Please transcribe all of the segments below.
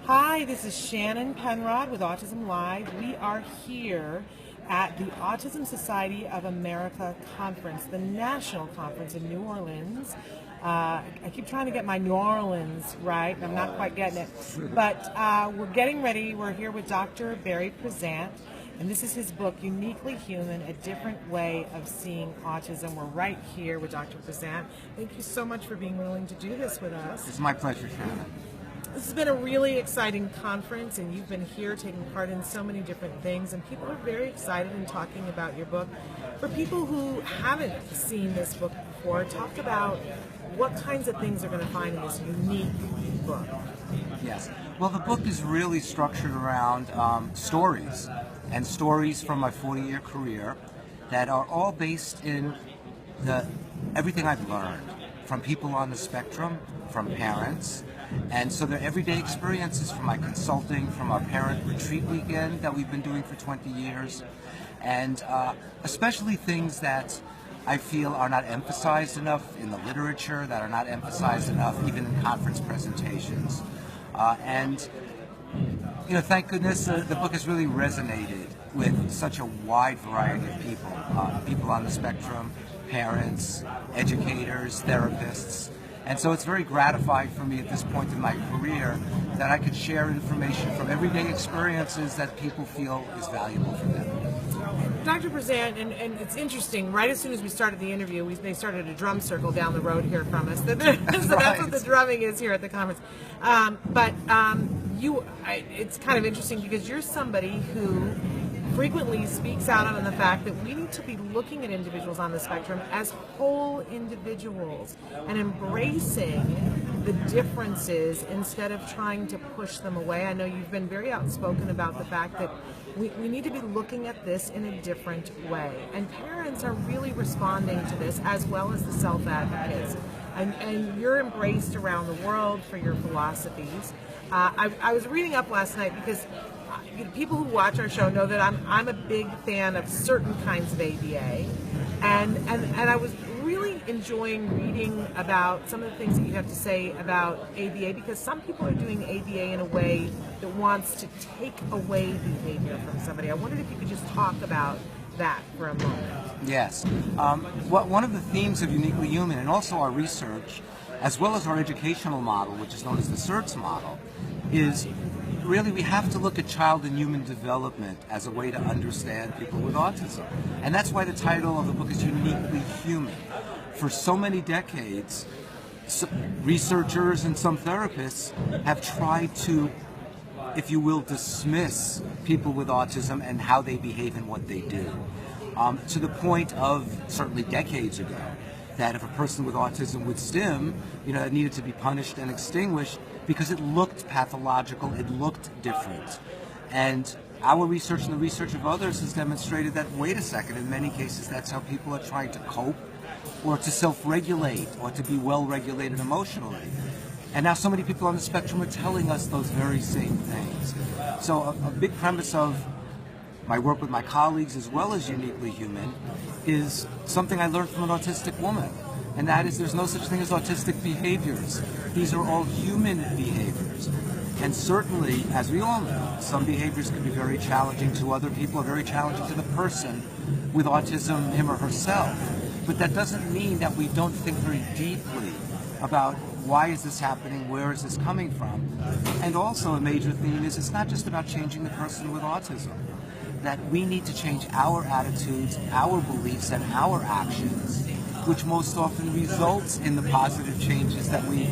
Hi, this is Shannon Penrod with Autism-Live. We are here at the Autism Society of America conference, the national conference in New Orleans. I keep trying to get my New Orleans right, and I'm not quite getting it. But we're getting ready. We're here with Dr. Barry Prizant, and this is his book, Uniquely Human, A Different Way of Seeing Autism. We're right here with Dr. Prizant. Thank you so much for being willing to do this with us. It's my pleasure, Shannon. This has been a really exciting conference, and you've been here taking part in so many different things, and people are very excited in talking about your book. For people who haven't seen this book before, talk about what kinds of things they're going to find in this unique book. Yes. Well, the book is really structured around stories, and stories from my 40-year career that are all based in everything I've learned from people on the spectrum, from parents. And so they're everyday experiences from my consulting, from our parent retreat weekend that we've been doing for 20 years, and especially things that I feel are not emphasized enough in the literature, that are not emphasized enough even in conference presentations. And you know, thank goodness the book has really resonated with such a wide variety of people, people on the spectrum, parents, educators, therapists. And so it's very gratifying for me at this point in my career that I could share information from everyday experiences that people feel is valuable for them. Dr. Prizant, and it's interesting, right as soon as we started the interview, they started a drum circle down the road here from us. So that's what the drumming is here at the conference. It's kind of interesting because you're somebody who frequently speaks out on the fact that we need to be looking at individuals on the spectrum as whole individuals and embracing the differences instead of trying to push them away. I know you've been very outspoken about the fact that we need to be looking at this in a different way. And parents are really responding to this, as well as the self-advocates. And you're embraced around the world for your philosophies. I was reading up last night because people who watch our show know that I'm a big fan of certain kinds of ABA, and I was really enjoying reading about some of the things that you have to say about ABA, because some people are doing ABA in a way that wants to take away behavior from somebody. I wondered if you could just talk about that for a moment. Yes. One of the themes of Uniquely Human, and also our research, as well as our educational model, which is known as the Certs Model, is really we have to look at child and human development as a way to understand people with autism. And that's why the title of the book is Uniquely Human. For so many decades, researchers and some therapists have tried to, if you will, dismiss people with autism and how they behave and what they do. To the point of, certainly decades ago, that if a person with autism would stim, it needed to be punished and extinguished because it looked pathological, it looked different. And our research and the research of others has demonstrated that, wait a second, in many cases that's how people are trying to cope or to self-regulate or to be well-regulated emotionally. And now so many people on the spectrum are telling us those very same things. So a big premise of my work with my colleagues, as well as Uniquely Human, is something I learned from an autistic woman. And that is, there's no such thing as autistic behaviors. These are all human behaviors. And certainly, as we all know, some behaviors can be very challenging to other people, or very challenging to the person with autism, him or herself. But that doesn't mean that we don't think very deeply about why is this happening, where is this coming from. And also a major theme is it's not just about changing the person with autism. That we need to change our attitudes, our beliefs, and our actions, which most often results in the positive changes that we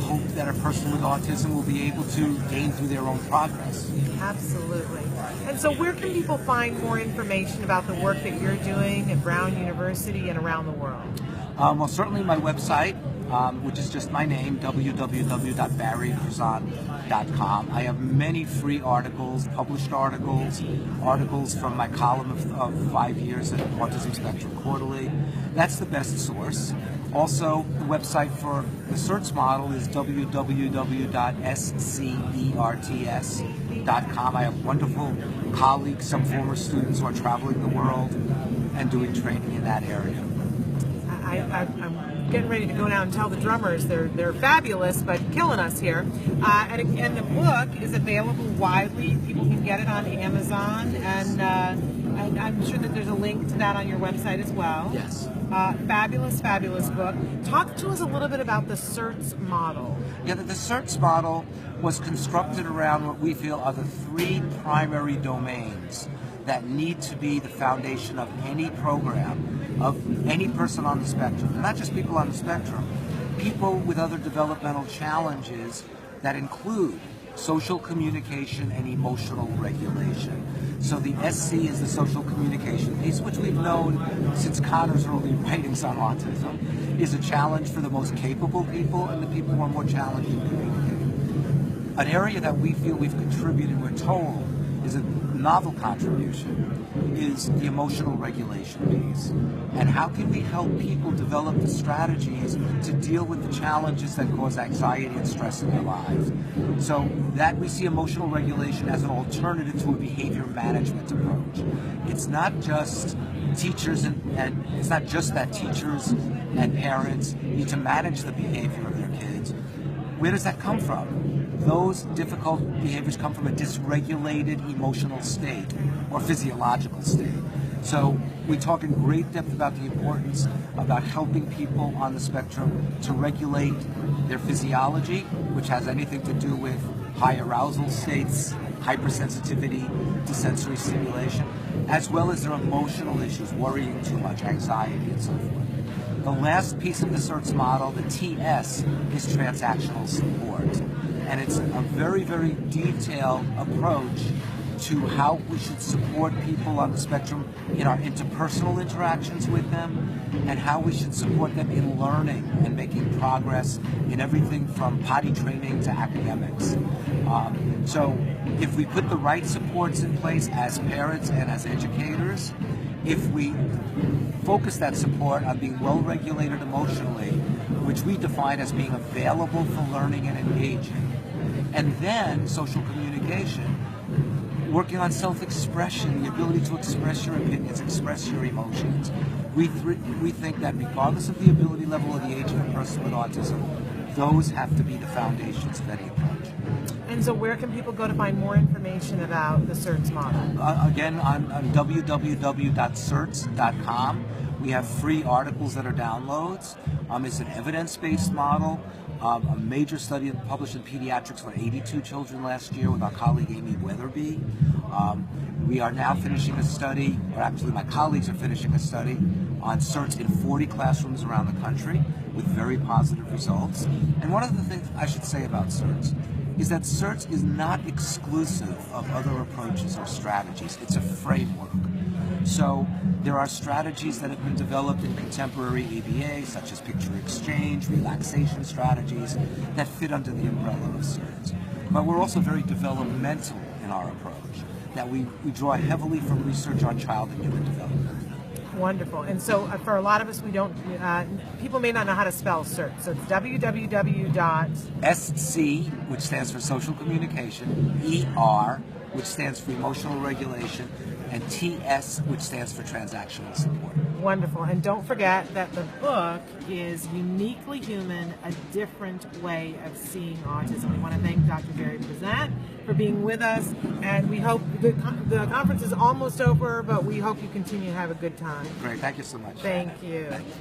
hope that a person with autism will be able to gain through their own progress. Absolutely. And so where can people find more information about the work that you're doing at Brown University and around the world? Well, certainly my website, which is just my name, www.barryprizant.com. I have many free articles, published articles, articles from my column of 5 years at Autism Spectrum Quarterly. That's the best source. Also, the website for the Certs Model is www.scerts.com. I have wonderful colleagues, some former students who are traveling the world and doing training in that area. I'm getting ready to go down and tell the drummers they're fabulous, but killing us here. And the book is available widely. People can get it on Amazon, and I'm sure that there's a link to that on your website as well. Yes. Fabulous, fabulous book. Talk to us a little bit about the Certs model. Yeah, the Certs model was constructed around what we feel are the three primary domains that need to be the foundation of any program, of any person on the spectrum. And not just people on the spectrum, people with other developmental challenges that include social communication and emotional regulation. So the SC is the social communication piece, which we've known since Connor's early writings on autism, is a challenge for the most capable people and the people who are more challenged in communicating. An area that we feel we've contributed, we're told, is a novel contribution, is the emotional regulation piece. And how can we help people develop the strategies to deal with the challenges that cause anxiety and stress in their lives? So that we see emotional regulation as an alternative to a behavior management approach. It's not just teachers and it's not just that teachers and parents need to manage the behavior of their kids. Where does that come from? Those difficult behaviors come from a dysregulated emotional state or physiological state. So we talk in great depth about the importance about helping people on the spectrum to regulate their physiology, which has anything to do with high arousal states, hypersensitivity to sensory stimulation, as well as their emotional issues, worrying too much, anxiety, and so forth. The last piece of the Certs model, the TS, is transactional support. And it's a very, very detailed approach to how we should support people on the spectrum in our interpersonal interactions with them, and how we should support them in learning and making progress in everything from potty training to academics. So if we put the right supports in place as parents and as educators, if we focus that support on being well-regulated emotionally, which we define as being available for learning and engaging, and then social communication, working on self-expression, the ability to express your opinions, express your emotions. We think that regardless of the ability level or the age of a person with autism, those have to be the foundations of any approach. And so where can people go to find more information about the Certs model? Again, on www.certs.com. We have free articles that are downloads. It's an evidence-based model. A major study published in Pediatrics for 82 children last year with our colleague Amy Weatherby. We are now finishing a study, or actually my colleagues are finishing a study on Certs in 40 classrooms around the country with very positive results. And one of the things I should say about Certs is that Certs is not exclusive of other approaches or strategies. It's a framework. So there are strategies that have been developed in contemporary ABA, such as picture exchange, relaxation strategies, that fit under the umbrella of Certs. But we're also very developmental in our approach, that we draw heavily from research on child and human development. Wonderful. And so for a lot of us, we don't, people may not know how to spell Certs. So it's www.SC, which stands for social communication, ER, which stands for emotional regulation, and TS, which stands for transactional support. Wonderful. And don't forget that the book is Uniquely Human, a Different Way of Seeing Autism. We want to thank Dr. Barry Prizant for being with us, and we hope the conference is almost over, but we hope you continue to have a good time. Great. Thank you so much. Thank you. Thank you.